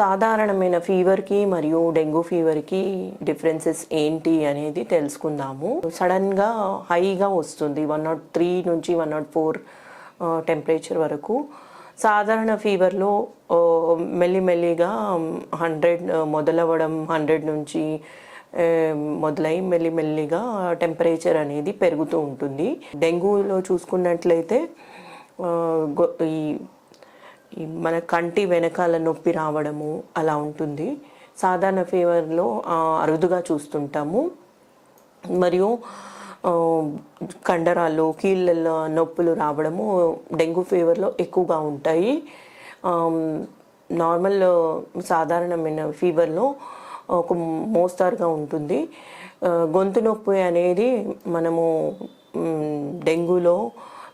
సాధారణమైన ఫీవర్కి మరియు dengue ఫీవర్కి differences ఏంటి అనేది తెలుసుకుందాము. సడన్గా హైగా వస్తుంది 103 నుంచి 104 టెంపరేచర్ వరకు. సాధారణ ఫీవర్లో మెల్లిమెల్లిగా 100 మొదలవ్వడం, 100 నుంచి మొదలై మెల్లిమెల్లిగా టెంపరేచర్ అనేది పెరుగుతూ ఉంటుంది. డెంగ్యూలో చూసుకున్నట్లయితే మన కంటి వెనకాల నొప్పి రావడము అలా ఉంటుంది. సాధారణ ఫీవర్లో అరుదుగా చూస్తుంటాము. మరియు కండరాలు, కీళ్ళ నొప్పులు రావడము డెంగ్యూ ఫీవర్లో ఎక్కువగా ఉంటాయి. నార్మల్ సాధారణమైన ఫీవర్లో ఒక మోస్తారుగా ఉంటుంది. గొంతు నొప్పి అనేది మనము డెంగ్యూలో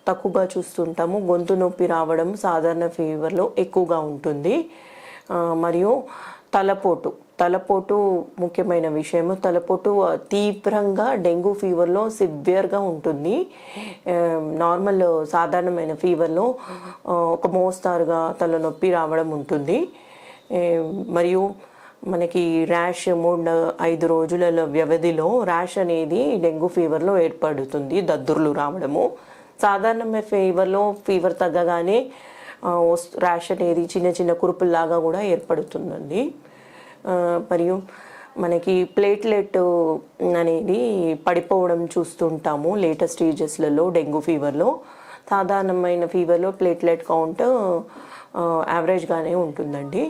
తక్కువగా చూస్తుంటాము. గొంతు నొప్పి రావడం సాధారణ ఫీవర్లో ఎక్కువగా ఉంటుంది. మరియు తలపోటు ముఖ్యమైన విషయము. తలపోటు తీవ్రంగా డెంగ్యూ ఫీవర్లో సివియర్గా ఉంటుంది. నార్మల్ సాధారణమైన ఫీవర్లో ఒక మోస్తారుగా తలనొప్పి రావడం ఉంటుంది. మరియు మనకి ర్యాష్ 3-5 రోజుల వ్యవధిలో ర్యాష్ అనేది డెంగ్యూ ఫీవర్లో ఏర్పడుతుంది. దద్దుర్లు రావడము సాధారణ ఫీవర్ తగ్గగానే ర్యాష్ అనేది చిన్న చిన్న కురుపుల్లాగా కూడా ఏర్పడుతుందండి. మరియు మనకి ప్లేట్లెట్ అనేది పడిపోవడం చూస్తుంటాము లేటెస్ట్ స్టేజెస్లలో డెంగ్యూ ఫీవర్లో. సాధారణమైన ఫీవర్లో ప్లేట్లెట్ కౌంట్ యావరేజ్గానే ఉంటుందండి.